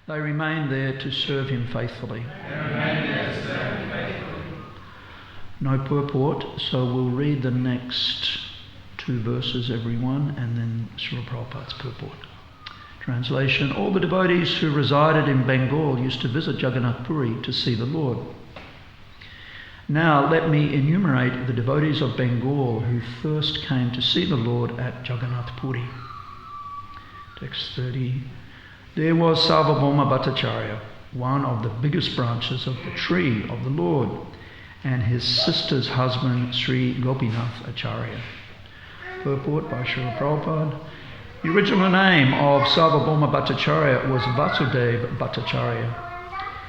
They remained there to serve him faithfully. No purport, so we'll read the next 2 verses everyone, and then Srila Prabhupada's purport. Translation: all the devotees who resided in Bengal used to visit Jagannath Puri to see the Lord. Now let me enumerate the devotees of Bengal who first came to see the Lord at Jagannath Puri. Text 30. There was Sarvabhauma Bhattacharya, one of the biggest branches of the tree of the Lord, and his sister's husband, Sri Gopinath Acharya. Purport by Srila Prabhupada. The original name of Sarvabhauma Bhattacharya was Vasudeva Bhattacharya.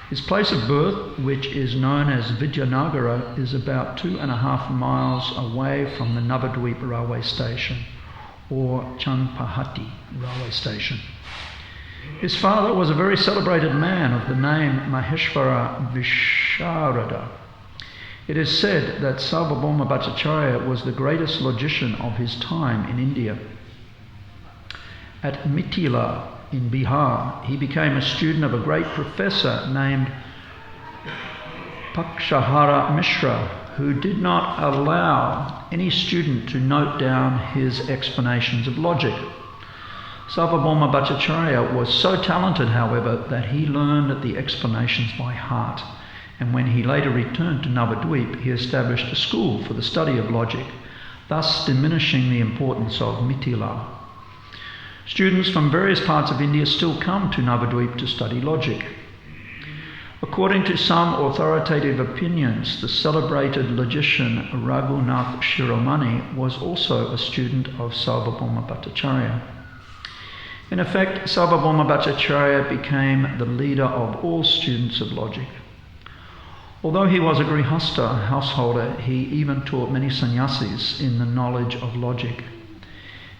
His place of birth, which is known as Vidyanagara, is about 2.5 miles away from the Navadvip railway station, or Chanpahati railway station. His father was a very celebrated man of the name Maheshwara Visharada. It is said that Sarvabhauma Bhattacharya was the greatest logician of his time in India. At Mithila in Bihar, he became a student of a great professor named Pakshahara Mishra, who did not allow any student to note down his explanations of logic. Sarvabhauma Bhattacharya was so talented, however, that he learned the explanations by heart, and when he later returned to Navadvip, he established a school for the study of logic, thus diminishing the importance of Mithila. Students from various parts of India still come to Navadvip to study logic. According to some authoritative opinions, the celebrated logician Raghunath Shiromani was also a student of Sarvabhauma Bhattacharya. In effect, Sarvabhauma Bhattacharya became the leader of all students of logic. Although he was a grihastha householder, he even taught many sannyasis in the knowledge of logic.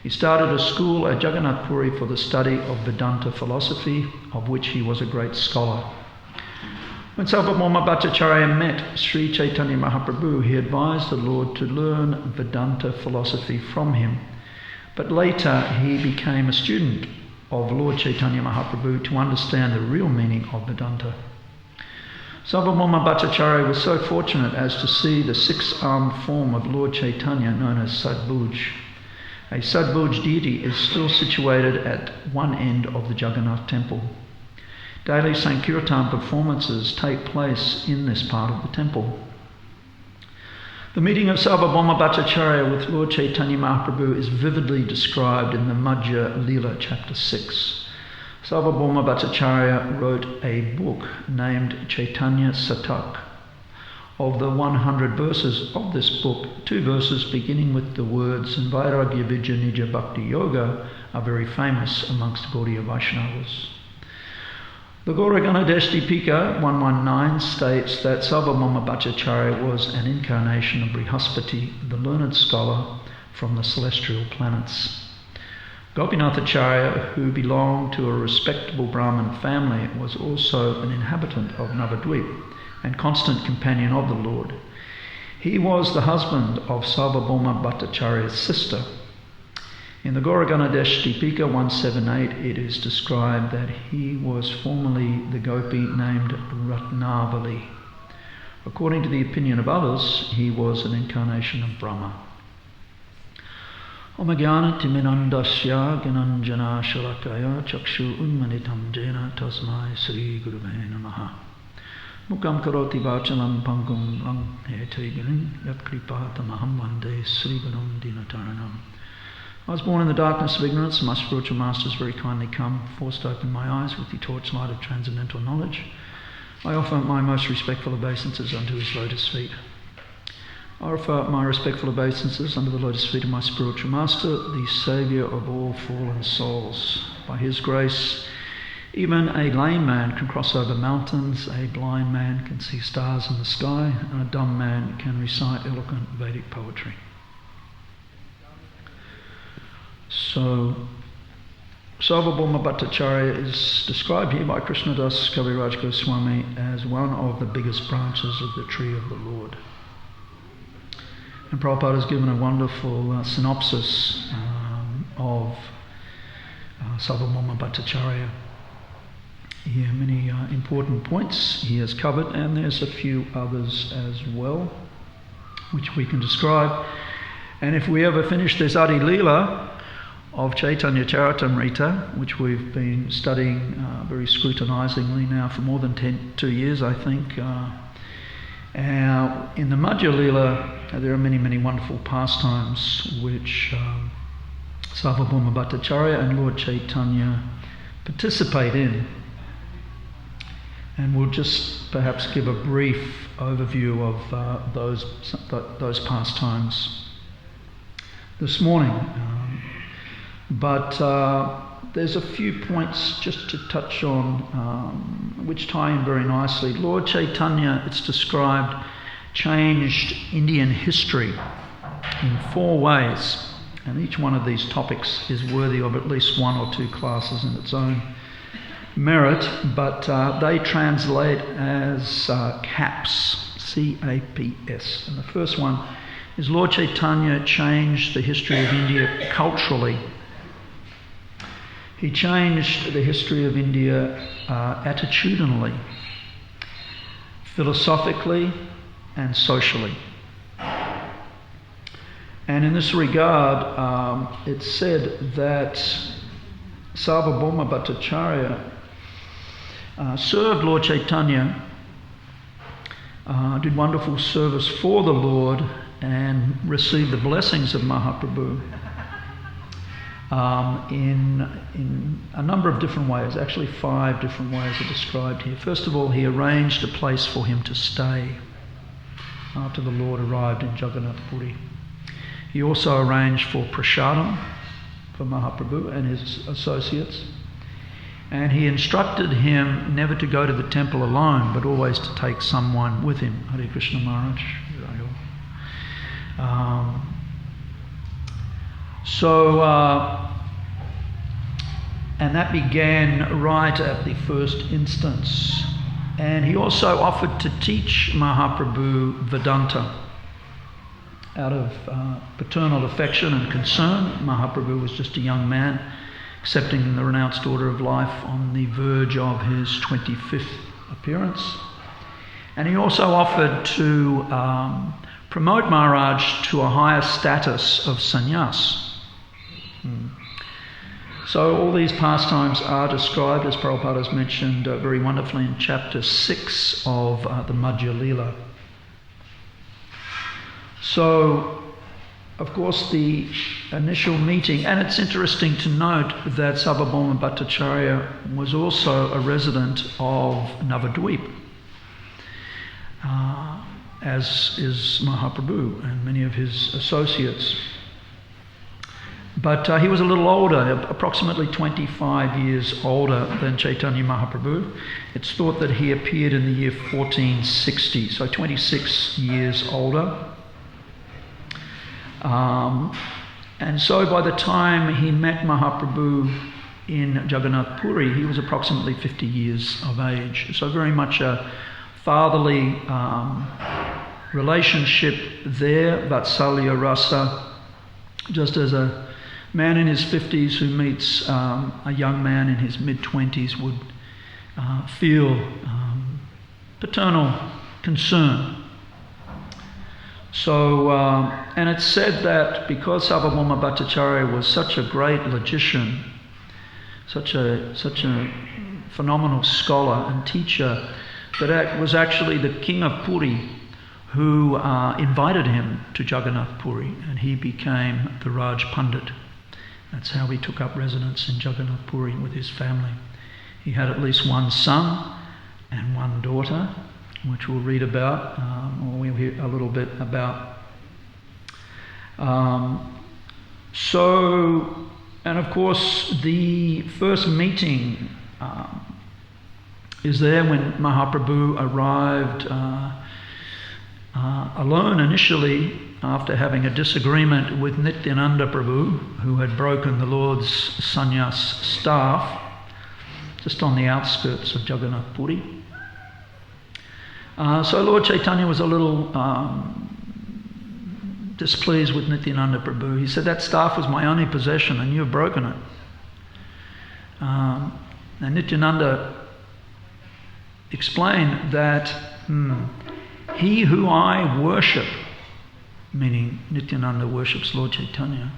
He started a school at Jagannath Puri for the study of Vedanta philosophy, of which he was a great scholar. When Sarvabhauma Bhattacharya met Sri Caitanya Mahaprabhu, he advised the Lord to learn Vedanta philosophy from him. But later he became a student of Lord Chaitanya Mahaprabhu to understand the real meaning of Vedanta. Sarvabhauma Bhattacharya was so fortunate as to see the 6-armed form of Lord Chaitanya known as Sadbhuj. A Sadbhuj deity is still situated at one end of the Jagannath Temple. Daily Sankirtan performances take place in this part of the temple. The meeting of Sarvabhauma Bhattacharya with Lord Chaitanya Mahaprabhu is vividly described in the Adi-lila chapter 6. Sarvabhauma Bhattacharya wrote a book named Chaitanya Satak. Of the 100 verses of this book, 2 verses beginning with the words Vairagya Vijja Nija Bhakti Yoga are very famous amongst Gaudiya Vaishnavas. The Gauraganadesh Deepika 119 states that Sarvabhauma Bhattacharya was an incarnation of Brihaspati, the learned scholar from the celestial planets. Gopinath Acharya, who belonged to a respectable Brahmin family, was also an inhabitant of Navadvip and constant companion of the Lord. He was the husband of Sarvabhauma Bhattacharya's sister. In the Gauraganadesh Deepika 178, it is described that he was formerly the gopi named Ratnavali. According to the opinion of others, he was an incarnation of Brahma. Om Jnana Timirandasya Gyananjana Shalakaya Chakshu Unmanitam Jena Tasmai Sri Gurave Namaha. Mukam Karoti Vachalam Pangum Lang Hetegirin Yat Kripatamaham Vande Sri Gurun Dinataranam. I was born in the darkness of ignorance, and my spiritual masters very kindly come, forced to open my eyes with the torchlight of transcendental knowledge. I offer my most respectful obeisances unto his lotus feet. I offer my respectful obeisances under the lotus feet of my spiritual master, the saviour of all fallen souls. By his grace, even a lame man can cross over mountains, a blind man can see stars in the sky, and a dumb man can recite eloquent Vedic poetry. So, Sarvabhauma Bhattacharya is described here by Krishnadas Kaviraj Goswami as one of the biggest branches of the tree of the Lord. And Prabhupada has given a wonderful synopsis of Sarvabhauma Bhattacharya. here many important points he has covered, and there's a few others as well which we can describe. And if we ever finish this Adi-lila of Caitanya Caritamrita, which we've been studying very scrutinizingly now for more than 2 years, I think, in the Adi-lila there are many, many wonderful pastimes which Sarvabhauma Bhattacharya and Lord Caitanya participate in. And we'll just perhaps give a brief overview of those pastimes this morning. But there's a few points just to touch on which tie in very nicely. Lord Caitanya, it's described, changed Indian history in 4 ways. And each one of these topics is worthy of at least 1 or 2 classes in its own merit, but they translate as CAPS, C-A-P-S. And the first one is Lord Caitanya changed the history of India culturally. He changed the history of India attitudinally, philosophically, and socially. And in this regard, it's said that Sarvabhauma Bhattacharya served Lord Caitanya, did wonderful service for the Lord, and received the blessings of Mahaprabhu in a number of different ways. Actually 5 different ways are described here. First of all, he arranged a place for him to stay after the Lord arrived in Jagannath Puri. He also arranged for prasadam for Mahaprabhu and his associates. And he instructed him never to go to the temple alone, but always to take someone with him. Hare Krishna Maharaj. And that began right at the first instance. And he also offered to teach Mahaprabhu Vedanta. Out of paternal affection and concern, Mahaprabhu was just a young man, accepting the renounced order of life on the verge of his 25th appearance. And he also offered to promote Maharaj to a higher status of sannyas. So all these pastimes are described, as Prabhupada has mentioned very wonderfully, in chapter 6 of the Adi-lila. So, of course, the initial meeting, and it's interesting to note that Sarvabhauma Bhattacharya was also a resident of Navadvip, as is Mahaprabhu and many of his associates. But he was a little older, approximately 25 years older than Chaitanya Mahaprabhu. It's thought that he appeared in the year 1460, so 26 years older. And so by the time he met Mahaprabhu in Jagannath Puri, he was approximately 50 years of age. So very much a fatherly relationship there, Vatsalya Rasa, just as a man in his 50s who meets a young man in his mid-20s would feel paternal concern. So, and it's said that because Sarvabhauma Bhattacharya was such a great logician, such a phenomenal scholar and teacher, that it was actually the king of Puri who invited him to Jagannath Puri, and he became the Raj Pandit. That's how he took up residence in Jagannath Puri with his family. He had at least 1 son and 1 daughter, which we'll read about, or we'll hear a little bit about. And of course, the first meeting is there when Mahaprabhu arrived alone initially, after having a disagreement with Nityananda Prabhu, who had broken the Lord's sannyas staff, just on the outskirts of Jagannath Puri. So Lord Caitanya was a little displeased with Nityananda Prabhu. He said, that staff was my only possession and you've broken it. And Nityananda explain that he who I worship, meaning Nityananda worships Lord Caitanya,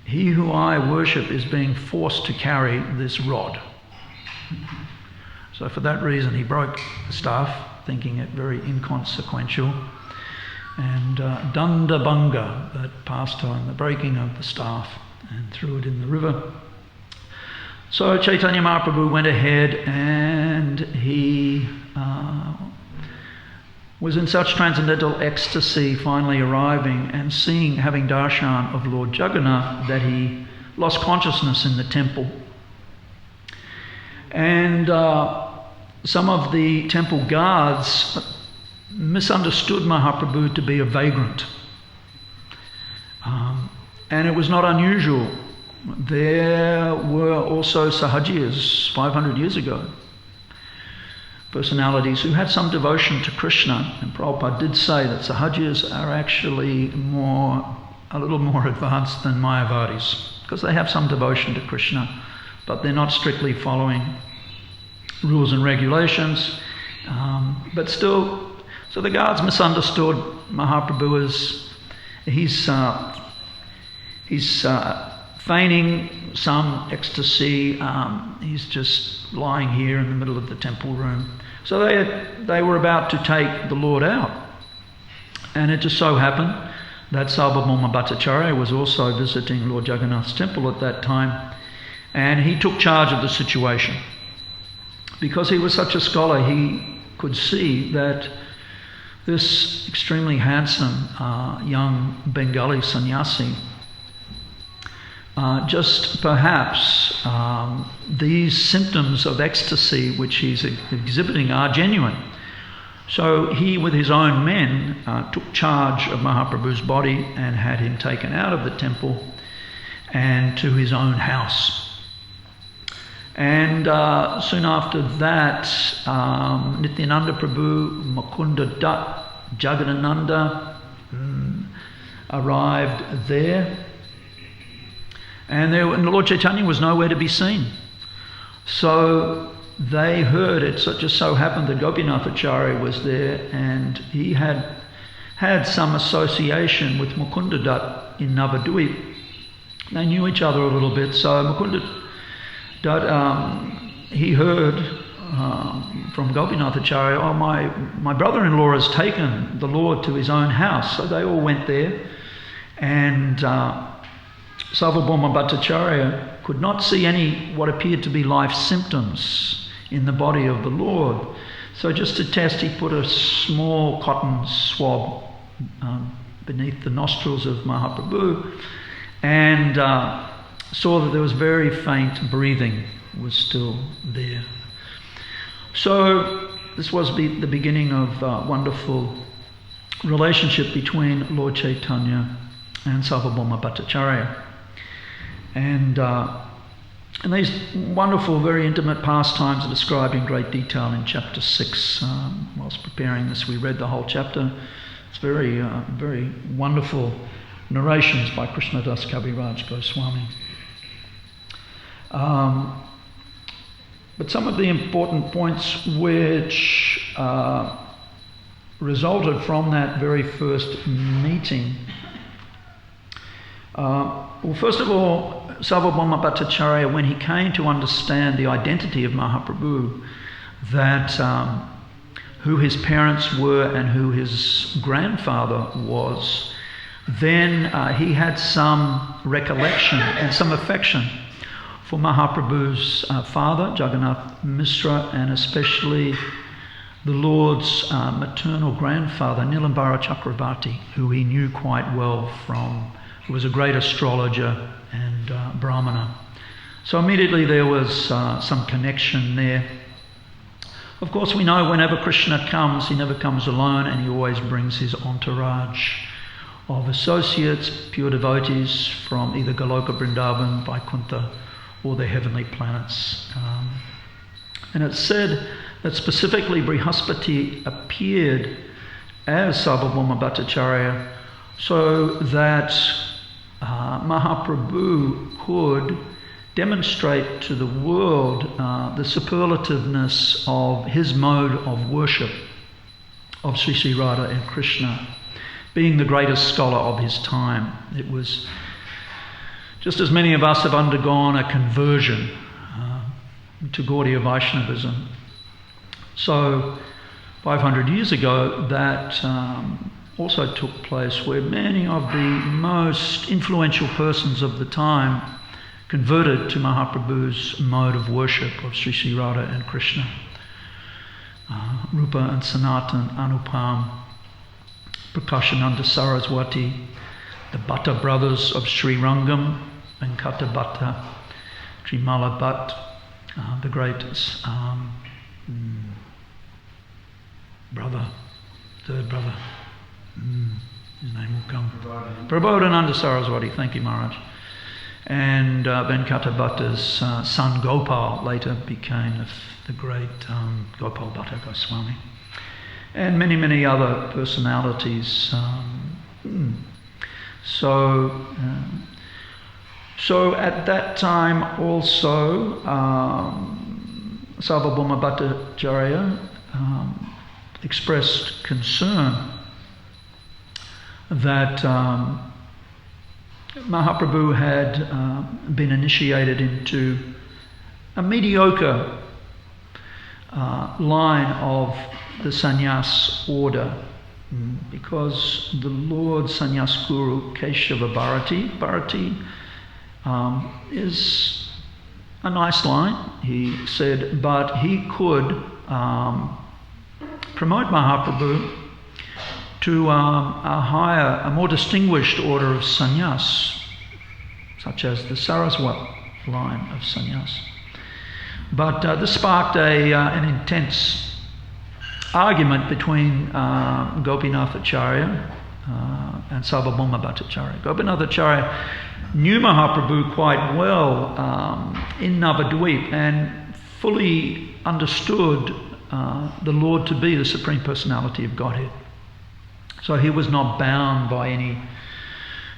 he who I worship is being forced to carry this rod. So for that reason he broke the staff, thinking it very inconsequential, and Danda Banga, that pastime, the breaking of the staff, and threw it in the river. So Caitanya Mahaprabhu went ahead, and he was in such transcendental ecstasy, finally arriving and having darshan of Lord Jagannath, that he lost consciousness in the temple. And some of the temple guards misunderstood Mahaprabhu to be a vagrant. And it was not unusual. There were also Sahajiyas 500 years ago, personalities who had some devotion to Krishna, and Prabhupada did say that Sahajiyas are actually a little more advanced than Mayavadis, because they have some devotion to Krishna, but they're not strictly following rules and regulations. But still, so the guards misunderstood Mahaprabhu as he's feigning some ecstasy. He's just lying here in the middle of the temple room. So they were about to take the Lord out. And it just so happened that Sarvabhauma Bhattacharya was also visiting Lord Jagannath's temple at that time, and he took charge of the situation. Because he was such a scholar, he could see that this extremely handsome young Bengali sannyasi, just perhaps these symptoms of ecstasy which he's exhibiting are genuine. So he, with his own men, took charge of Mahaprabhu's body and had him taken out of the temple and to his own house. And soon after that, Nityananda Prabhu, Mukunda Dutt, Jagadananda arrived there. And Lord Caitanya was nowhere to be seen. So they heard, it just so happened that Gopinath Acharya was there, and he had some association with Mukunda Dutt in Navadvip. They knew each other a little bit, so Mukunda Dutt, he heard from Gopinath Acharya, oh, my brother-in-law has taken the Lord to his own house. So they all went there, and Sarvabhauma Bhattacharya could not see any what appeared to be life symptoms in the body of the Lord. So just to test, he put a small cotton swab beneath the nostrils of Mahaprabhu, and saw that there was very faint breathing was still there. So this was the beginning of a wonderful relationship between Lord Caitanya and Sarvabhauma Bhattacharya. And these wonderful, very intimate pastimes are described in great detail in chapter 6. Whilst preparing this, we read the whole chapter. It's very, very wonderful narrations by Krishnadas Kaviraj Goswami. But some of the important points which resulted from that very first meeting. Well, first of all, Sarvabhauma Bhattacharya, when he came to understand the identity of Mahaprabhu, that who his parents were and who his grandfather was, then he had some recollection and some affection for Mahaprabhu's father, Jagannath Mishra, and especially the Lord's maternal grandfather, Nilambara Chakravarti, who he knew quite well who was a great astrologer and Brahmana. So immediately there was some connection there. Of course, we know whenever Krishna comes, he never comes alone, and he always brings his entourage of associates, pure devotees from either Goloka, Vrindavan, Vaikuntha, or the heavenly planets. And it's said that specifically Brihaspati appeared as Sarvabhauma Bhattacharya so that Mahaprabhu could demonstrate to the world the superlativeness of his mode of worship of Sri Sri Radha and Krishna, being the greatest scholar of his time. It was just as many of us have undergone a conversion to Gaudiya Vaishnavism. So 500 years ago, that also took place, where many of the most influential persons of the time converted to Mahaprabhu's mode of worship of Sri Sri Radha and Krishna. Rupa and Sanatan, Anupam, Prakashananda Saraswati, the Bhatta brothers of Sri Rangam, Venkata Bhatta, Trimala Bhatt, the great brother, third brother, his name will come. Prabodhananda Saraswati, thank you, Maharaj. And Venkata Bhatta's son Gopal later became the great Gopal Bhatta Goswami. And many, many other personalities. So at that time also, Sarvabhauma Bhattacharya expressed concern that Mahaprabhu had been initiated into a mediocre line of the sannyas order, because the Lord Sannyas Guru Keshava Bharati is a nice line, he said, but he could promote Mahaprabhu to a higher, a more distinguished order of sannyas, such as the Saraswat line of sannyas. But this sparked an intense argument between Gopinath Acharya and Sarvabhauma Bhattacharya. Gopinath Acharya knew Mahaprabhu quite well in Navadvip and fully understood the Lord to be the Supreme Personality of Godhead. So he was not bound by any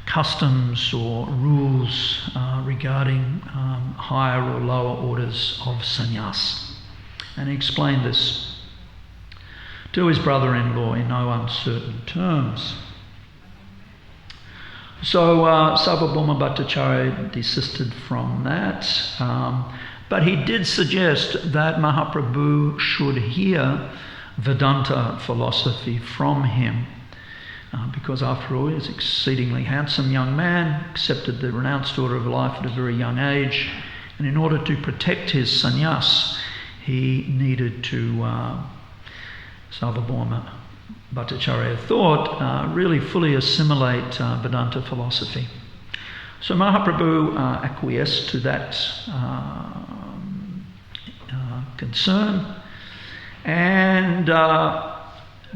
customs or rules regarding higher or lower orders of sannyas. And he explained this to his brother-in-law in no uncertain terms. So Sarvabhauma Bhattacharya desisted from that, but he did suggest that Mahaprabhu should hear Vedanta philosophy from him, because after all, he was an exceedingly handsome young man, accepted the renounced order of life at a very young age, and in order to protect his sannyas, he needed to, Sarvabhauma Bhattacharya thought, really fully assimilate Vedanta philosophy. So Mahaprabhu acquiesced to that concern, and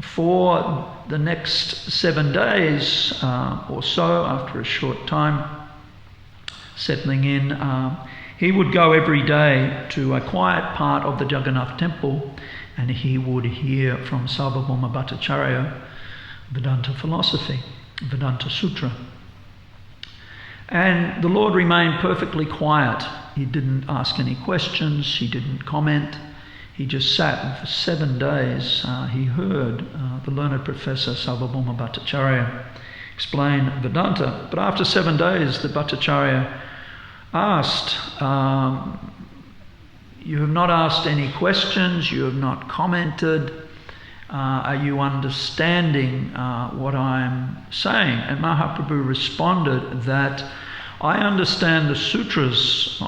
for the next 7 days or so, after a short time settling in, he would go every day to a quiet part of the Jagannath Temple, and he would hear from Sarvabhauma Bhattacharya Vedanta philosophy, Vedanta Sutra. And the Lord remained perfectly quiet. He didn't ask any questions, he didn't comment. He just sat, and for 7 days he heard the learned professor Sarvabhauma Bhattacharya explain Vedanta. But after 7 days, the Bhattacharya asked, you have not asked any questions, you have not commented, are you understanding what I'm saying? And Mahaprabhu responded that I understand the sutras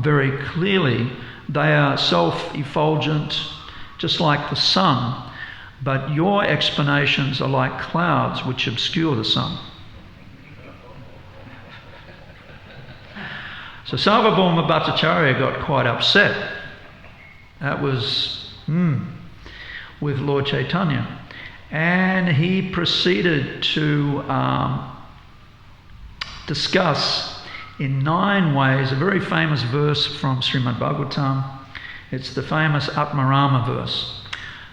very clearly. They are self-effulgent, just like the sun, but your explanations are like clouds which obscure the sun. So Sarvabhauma Bhattacharya got quite upset. That was with Lord Caitanya. And he proceeded to discuss in 9 ways a very famous verse from Srimad Bhagavatam. It's the famous Atmarama verse.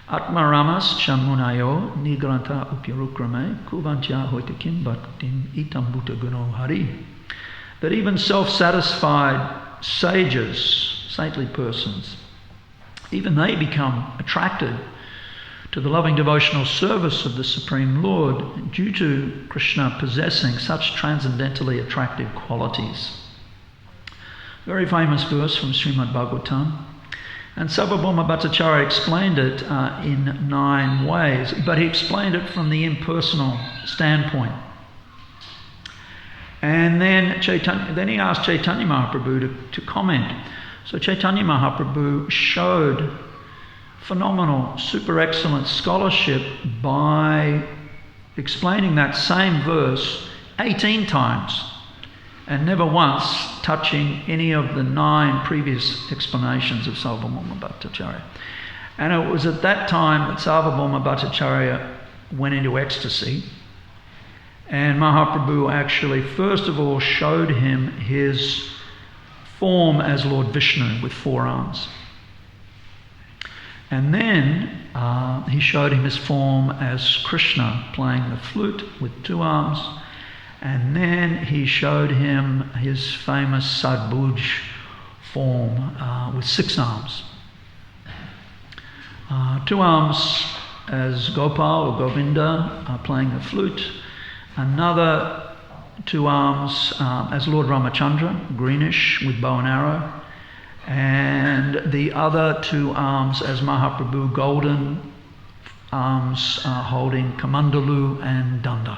Atmaramas chamunayo nigranta upyarukrame kuvantya hoitakim bhaktim itam bhuta guno hari. That even self-satisfied sages, saintly persons, even they become attracted to the loving devotional service of the Supreme Lord due to Krishna possessing such transcendently attractive qualities. Very famous verse from Srimad Bhagavatam. And Sarvabhauma Bhattacharya explained it in 9 ways, but he explained it from the impersonal standpoint. And then he asked Caitanya Mahaprabhu to comment. So Caitanya Mahaprabhu showed phenomenal, super excellent scholarship by explaining that same verse 18 times and never once touching any of the 9 previous explanations of Sarvabhauma Bhattacharya. And it was at that time that Sarvabhauma Bhattacharya went into ecstasy, and Mahaprabhu actually first of all showed him his form as Lord Vishnu with 4 arms. And then he showed him his form as Krishna playing the flute with 2 arms. And then he showed him his famous Sadbhuj form with 6 arms. 2 arms as Gopal or Govinda playing the flute. Another 2 arms as Lord Ramachandra, greenish with bow and arrow. And the other 2 arms as Mahaprabhu, golden arms holding Kamandalu and Danda,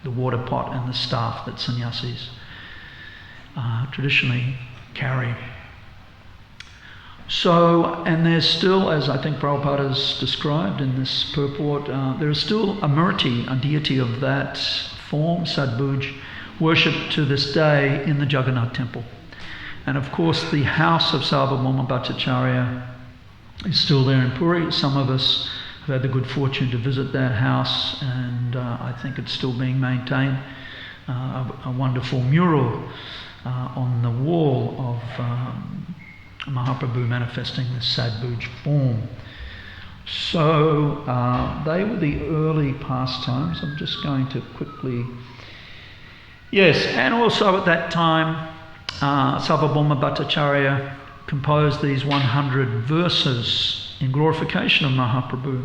the water pot and the staff that sannyasis traditionally carry. So, and there's still, as I think Prabhupada has described in this purport, there is still a Murti, a deity of that form, Sadbhuj, worshipped to this day in the Jagannath Temple. And of course the house of Sarvabhauma Bhattacharya is still there in Puri. Some of us have had the good fortune to visit that house, and I think it's still being maintained. A wonderful mural on the wall of Mahaprabhu manifesting the Sadbhuj form. So they were the early pastimes. I'm just going to quickly... Yes, and also at that time, Sarvabhauma Bhattacharya composed these 100 verses in glorification of Mahaprabhu.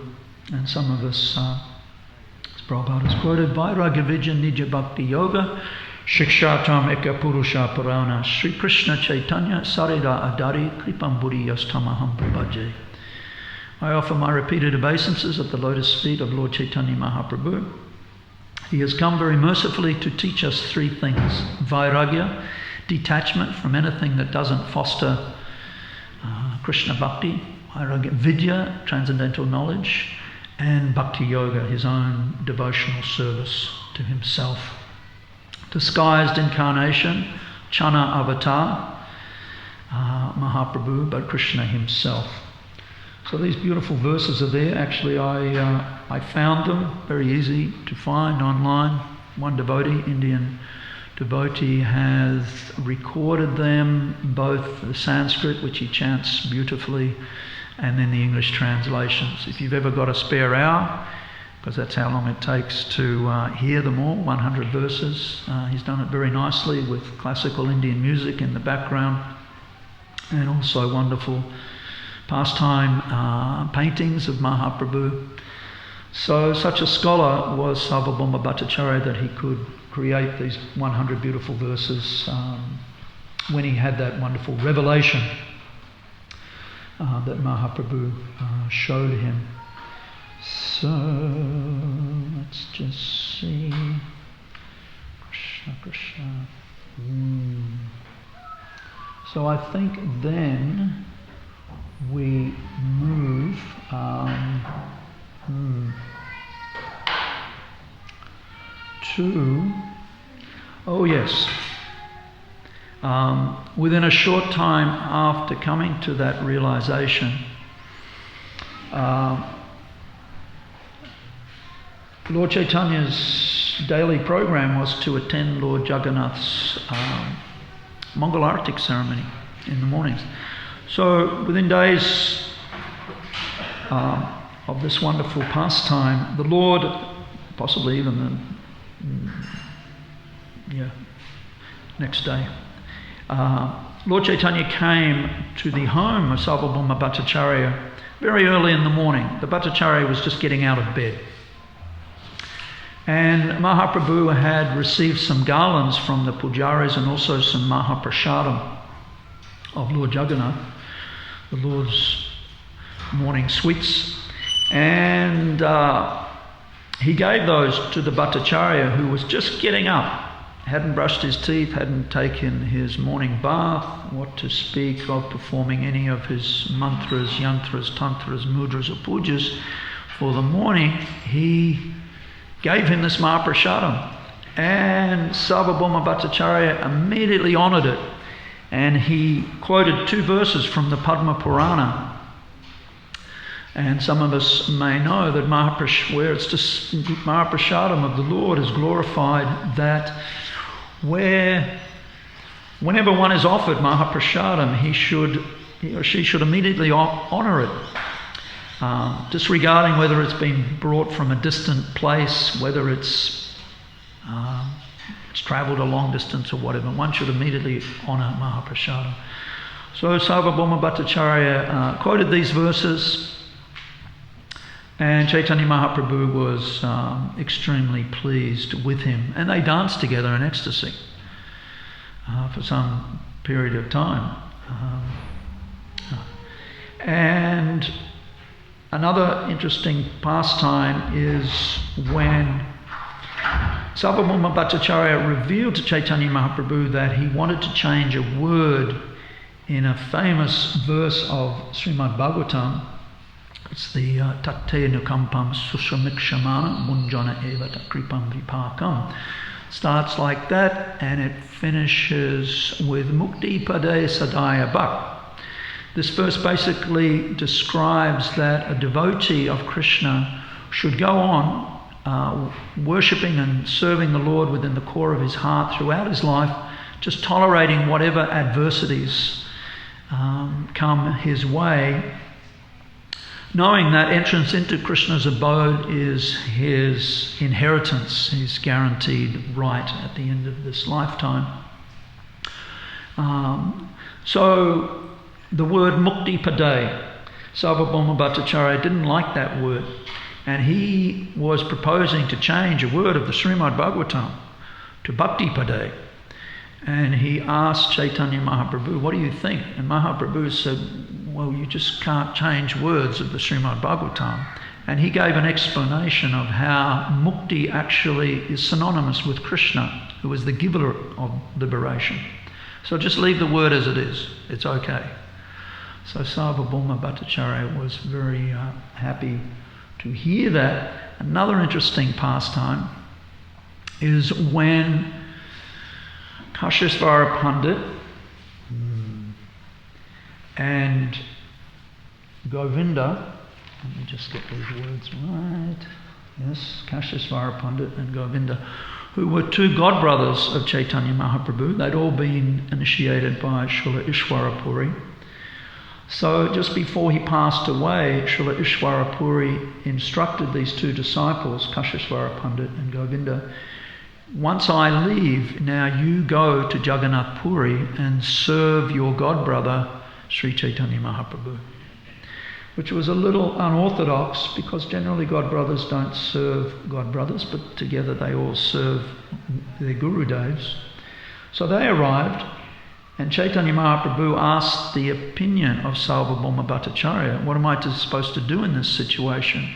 And some of us, as Prabhupada has quoted, Vairagya Vijja Nija Bhakti Yoga Shikshatam Eka Purusha Purana Sri Krishna Chaitanya Sarira Adari Kripam Buddhi Yastamaham Prabhaje. I offer my repeated obeisances at the lotus feet of Lord Chaitanya Mahaprabhu. He has come very mercifully to teach us 3 things. Vairagya, detachment from anything that doesn't foster Krishna Bhakti. Vairagya Vidya, transcendental knowledge. And Bhakti Yoga, his own devotional service to himself. Disguised incarnation, Chana Avatar, Mahaprabhu, but Krishna himself. So these beautiful verses are there. Actually, I found them very easy to find online. One devotee, Indian devotee, has recorded them, both the Sanskrit, which he chants beautifully, and then the English translations. If you've ever got a spare hour, because that's how long it takes to hear them all, 100 verses. He's done it very nicely with classical Indian music in the background, and also wonderful pastime paintings of Mahaprabhu. So such a scholar was Sarvabhauma Bhattacharya that he could create these 100 beautiful verses when he had that wonderful revelation that Mahaprabhu showed him. So let's just see. Krishna, Krishna. So I think then we move to, oh yes, within a short time after coming to that realization, Lord Chaitanya's daily program was to attend Lord Jagannath's Mangalartik ceremony in the mornings. So within days of this wonderful pastime, the Lord, possibly even the next day, Lord Caitanya came to the home of Sarvabhauma Bhattacharya very early in the morning. The Bhattacharya was just getting out of bed. And Mahaprabhu had received some garlands from the pujaris and also some Mahaprasadam of Lord Jagannath, the Lord's morning sweets. And he gave those to the Bhattacharya, who was just getting up, hadn't brushed his teeth, hadn't taken his morning bath, what to speak of performing any of his mantras, yantras, tantras, mudras or pujas for the morning. He gave him this Mahaprasadam, and Sarvabhauma Bhattacharya immediately honoured it, and he quoted 2 verses from the Padma Purana. And some of us may know that where it's just Mahaprasadam of the Lord is glorified, that whenever one is offered Mahaprasadam, he or she should immediately honour it, disregarding whether it's been brought from a distant place, whether it's travelled a long distance or whatever. One should immediately honour Mahaprasadam. So Sarvabhauma Bhattacharya quoted these verses, and Chaitanya Mahaprabhu was extremely pleased with him, and they danced together in ecstasy for some period of time. And another interesting pastime is when Sarvabhauma Bhattacharya revealed to Chaitanya Mahaprabhu that he wanted to change a word in a famous verse of Srimad Bhagavatam. It's the Tate Nukampam Susamikshamana Munjana Evata Kripam Vipakam. Starts like that, and it finishes with Mukti Pade Sadaya Bhak. This verse basically describes that a devotee of Krishna should go on worshipping and serving the Lord within the core of his heart throughout his life, just tolerating whatever adversities come his way, knowing that entrance into Krishna's abode is his inheritance, his guaranteed right at the end of this lifetime. So the word Mukti Pade, Sarvabhauma Bhattacharya didn't like that word, and he was proposing to change a word of the Srimad Bhagavatam to Bhakti Pade. And he asked Chaitanya Mahaprabhu, what do you think? And Mahaprabhu said, well, you just can't change words of the Srimad Bhagavatam. And he gave an explanation of how mukti actually is synonymous with Krishna, who is the giver of liberation. So just leave the word as it is. It's okay. So Sarvabhauma Bhattacharya was very happy to hear that. Another interesting pastime is when Kashishvara Pandit and Govinda, let me just get these words right. Yes, Kashishvara Pandit and Govinda, who were 2 godbrothers of Chaitanya Mahaprabhu. They'd all been initiated by Srila Ishwarapuri. So just before he passed away, Srila Ishwarapuri instructed these 2 disciples, Kashishvara Pandit and Govinda, once I leave, now you go to Jagannath Puri and serve your godbrother, Sri Chaitanya Mahaprabhu. Which was a little unorthodox, because generally godbrothers don't serve godbrothers, but together they all serve their Gurudevs. So they arrived, and Chaitanya Mahaprabhu asked the opinion of Sarvabhauma Bhattacharya, what am I supposed to do in this situation?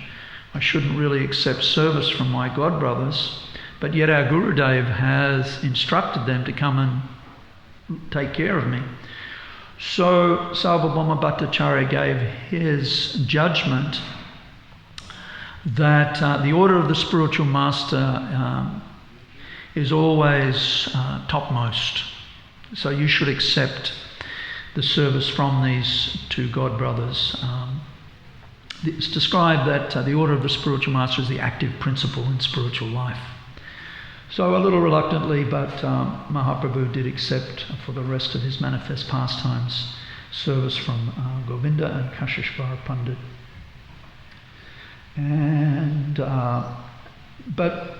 I shouldn't really accept service from my godbrothers, but yet our Gurudev has instructed them to come and take care of me. So Sarvabhauma Bhattacharya gave his judgment that the order of the spiritual master is always topmost. So you should accept the service from these 2 godbrothers. It's described that the order of the spiritual master is the active principle in spiritual life. So a little reluctantly, but Mahaprabhu did accept for the rest of his manifest pastimes service from Govinda and Kashishvara Pandit. And but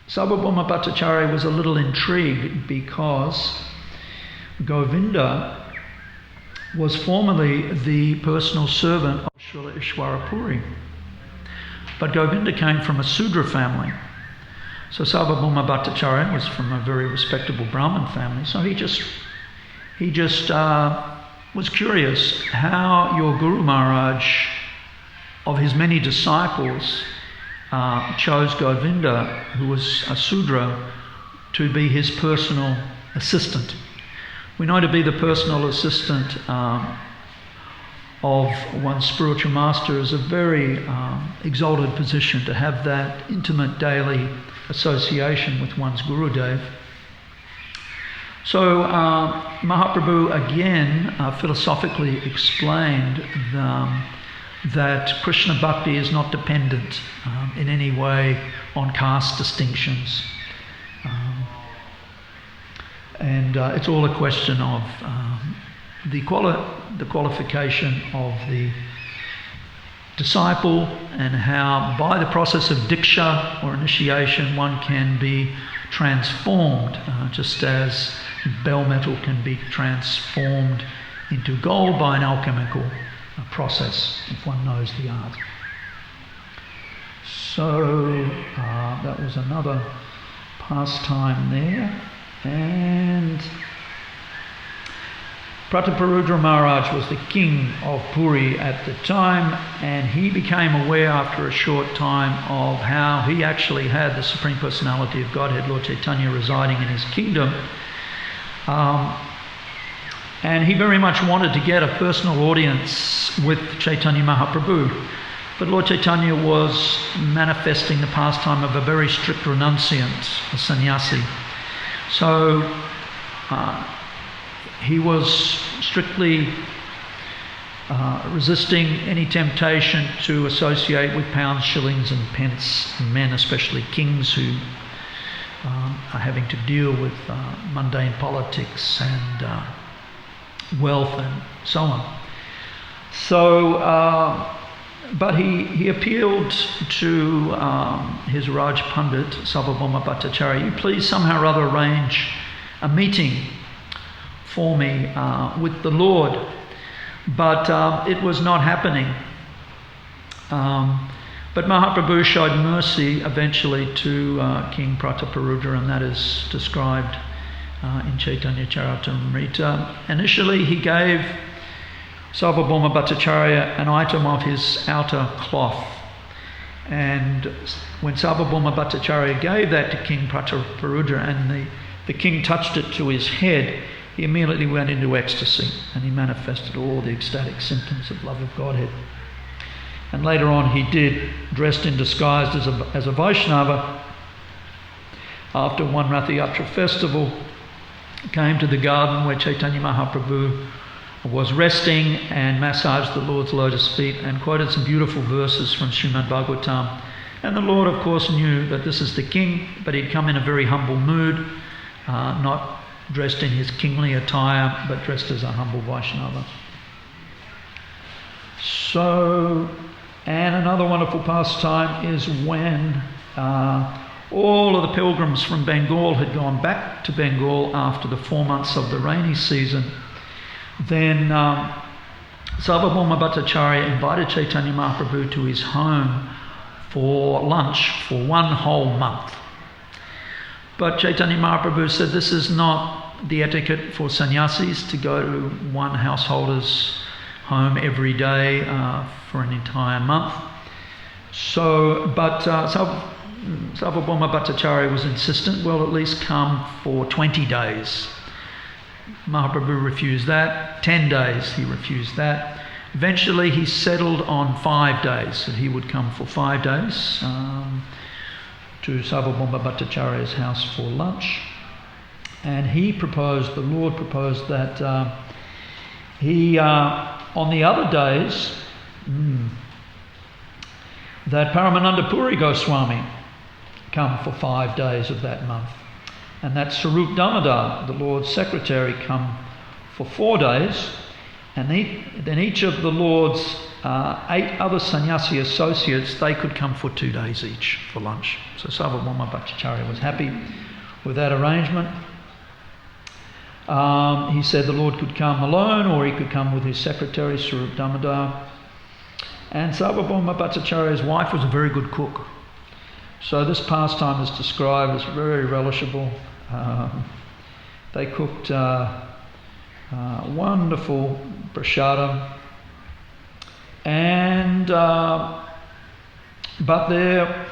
Sarvabhauma Bhattacharya was a little intrigued, because Govinda was formerly the personal servant of Srila Ishwara Puri. But Govinda came from a Sudra family. So Sarvabhauma Bhattacharya was from a very respectable Brahmin family. So he just was curious how your Guru Maharaj, of his many disciples, chose Govinda, who was a Sudra, to be his personal assistant. We know to be the personal assistant of one's spiritual master is a very exalted position, to have that intimate daily association with one's Gurudev. So Mahaprabhu again philosophically explained that Krishna Bhakti is not dependent in any way on caste distinctions. And it's all a question of the qualification of the disciple, and how by the process of diksha or initiation one can be transformed, just as bell metal can be transformed into gold by an alchemical process if one knows the art. So that was another pastime there. And Prataparudra Maharaj was the king of Puri at the time, and he became aware after a short time of how he actually had the Supreme Personality of Godhead, Lord Caitanya, residing in his kingdom. And he very much wanted to get a personal audience with Chaitanya Mahaprabhu. But Lord Chaitanya was manifesting the pastime of a very strict renunciant, a sannyasi. So he was strictly resisting any temptation to associate with pounds, shillings and pence men, especially kings who are having to deal with mundane politics and wealth and so on. So, but he appealed to his Raj Pandit, Sarvabhauma Bhattacharya, "You please somehow or other arrange a meeting for me with the Lord." But it was not happening. But Mahaprabhu showed mercy eventually to King Prataparudra, and that is described in Chaitanya Charitamrita. Initially he gave Sarvabhauma Bhattacharya an item of his outer cloth, and when Sarvabhauma Bhattacharya gave that to King Prataparudra and the king touched it to his head, he immediately went into ecstasy and he manifested all the ecstatic symptoms of love of Godhead. And later on he did, dressed in disguise as a Vaishnava, after one Rath Yatra festival, came to the garden where Chaitanya Mahaprabhu was resting and massaged the Lord's lotus feet and quoted some beautiful verses from Srimad Bhagavatam. And the Lord, of course, knew that this is the king, but he'd come in a very humble mood, not dressed in his kingly attire, but dressed as a humble Vaishnava. So, and another wonderful pastime is when all of the pilgrims from Bengal had gone back to Bengal after the 4 months of the rainy season. Then Sarvabhauma Bhattacharya invited Chaitanya Mahaprabhu to his home for lunch for 1 whole month. But Chaitanya Mahaprabhu said this is not the etiquette for sannyasis to go to one householder's home every day for an entire month. So, but Sarvabhauma Bhattacharya was insistent, well, at least come for 20 days. Mahaprabhu refused that. 10 days, he refused that. Eventually he settled on 5 days, that he would come for 5 days to Sarvabhauma Bhattacharya's house for lunch. And he proposed, the Lord proposed that he, on the other days, that Paramananda Puri Goswami come for 5 days of that month. And that Sarup Damodar, the Lord's secretary, come for 4 days. And then each of the Lord's 8 other sannyasi associates, they could come for 2 days each for lunch. So Sarvabhauma Bhattacharya was happy with that arrangement. He said the Lord could come alone or he could come with his secretary, Swarup Damodar. And Sarvabhauma Bhattacharya's wife was a very good cook. So this pastime is described as very relishable. They cooked wonderful prasadam. And but there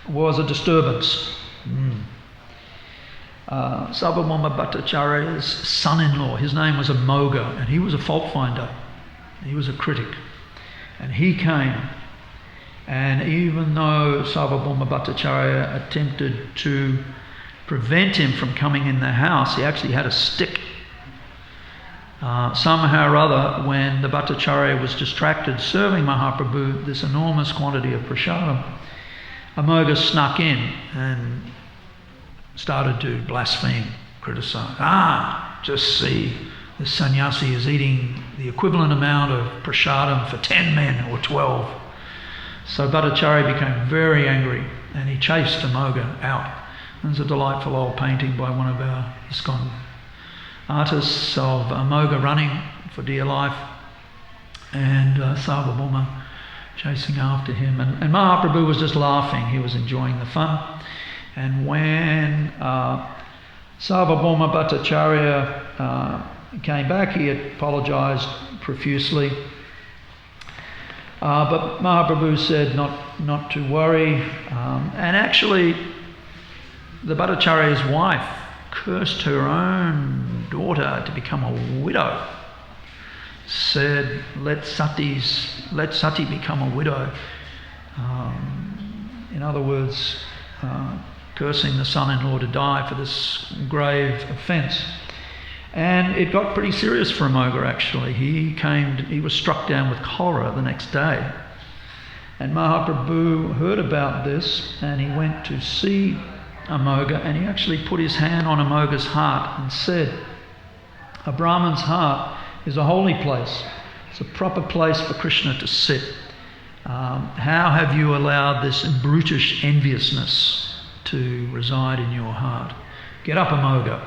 was a disturbance. Sarvabhauma Bhattacharya's son-in-law, his name was Amoga, and he was a fault finder. He was a critic. And he came, and even though Sarvabhauma Bhattacharya attempted to prevent him from coming in the house, he actually had a stick. Somehow or other, when the Bhattacharya was distracted serving Mahaprabhu this enormous quantity of prasadam, Amoga snuck in and started to blaspheme, criticize. Just see, this sannyasi is eating the equivalent amount of prasadam for 10 men or 12. So Bhattacharya became very angry and he chased Amoga out. There's a delightful old painting by one of our ISKCON artists of Amoga running for dear life and Sarvabhauma chasing after him. And Mahaprabhu was just laughing. He was enjoying the fun. And when Sarvabhauma Bhattacharya came back, he apologised profusely. But Mahaprabhu said not to worry. And actually, the Bhattacharya's wife cursed her own daughter to become a widow. Said, let Sati become a widow. In other words, cursing the son-in-law to die for this grave offence. And it got pretty serious for Amoga actually. He was struck down with cholera the next day. And Mahaprabhu heard about this and he went to see Amoga, and he actually put his hand on Amoga's heart and said, a Brahman's heart is a holy place. It's a proper place for Krishna to sit. How have you allowed this brutish enviousness to reside in your heart? Get up, Amoga.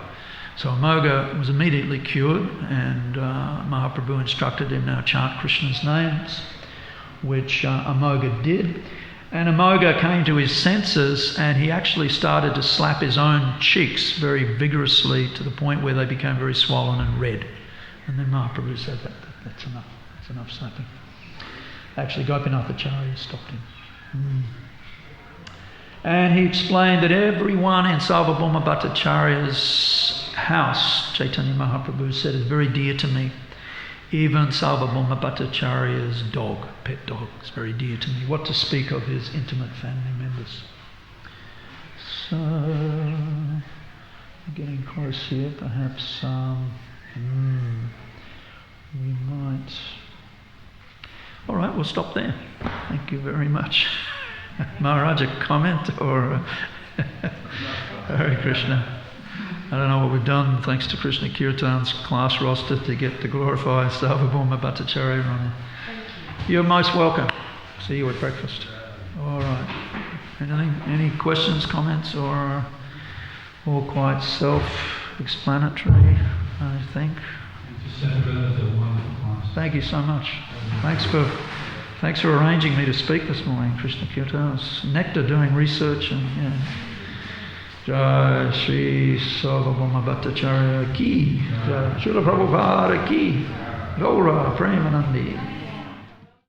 So Amoga was immediately cured, and Mahaprabhu instructed him now chant Krishna's names, which Amoga did. And Amoga came to his senses and he actually started to slap his own cheeks very vigorously to the point where they became very swollen and red. And then Mahaprabhu said, that's enough. That's enough slapping. Actually, Gopinath Acharya stopped him. And he explained that everyone in Sarvabhauma Bhattacharya's house, Chaitanya Mahaprabhu said, is very dear to me. Even Sarvabhauma Bhattacharya's dog, pet dog, is very dear to me. What to speak of his intimate family members. So, getting close here, perhaps we might... All right, we'll stop there. Thank you very much. Maharaj, a comment or... Hare Krishna. I don't know what we've done, thanks to Krishna Kirtan's class roster, to get to glorify Sarvabhauma Bhattacharya on it. You're most welcome. See you at breakfast. All right. Any questions, comments, or all quite self-explanatory, I think? Thank you so much. Thanks for arranging me to speak this morning, Krishna Kirtan. It was nectar doing research and Jai Shri Sarvabhauma Bhattacharya ki, Jai Srila Prabhupada ki, Gaura Premanandi.